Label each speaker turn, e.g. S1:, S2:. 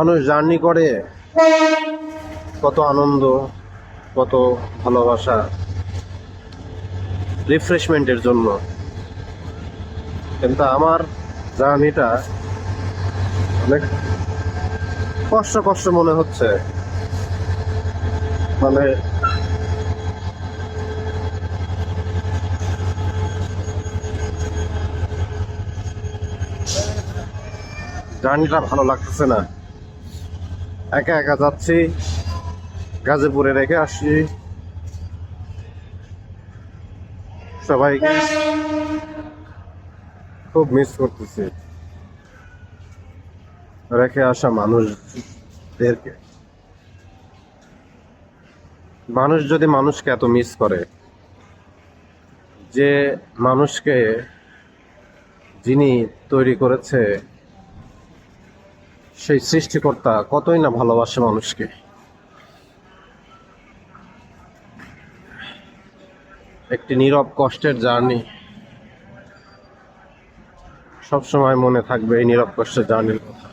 S1: মানুষ জার্নি করে কত আনন্দ, কত ভালোবাসা, রিফ্রেশমেন্টের জন্য। কিন্তু আমার জার্নিটা অনেক কষ্ট কষ্ট মনে হচ্ছে। মানে জার্নিটা ভালো লাগতেছে না। একা একা যাচ্ছি, গাজীপুরে রেখে আসছি সবাইকে, খুব মিস করতেছি রেখে আসা মানুষদেরকে। মানুষ যদি মানুষকে এত মিস করে, যে মানুষকে যিনি তৈরি করেছে সেই সৃষ্টিকর্তা কতই না ভালোবাসে মানুষকে। একটি নীরব কষ্টের জার্নি সবসময় মনে থাকবে, এই নীরব কষ্টের জার্নির কথা।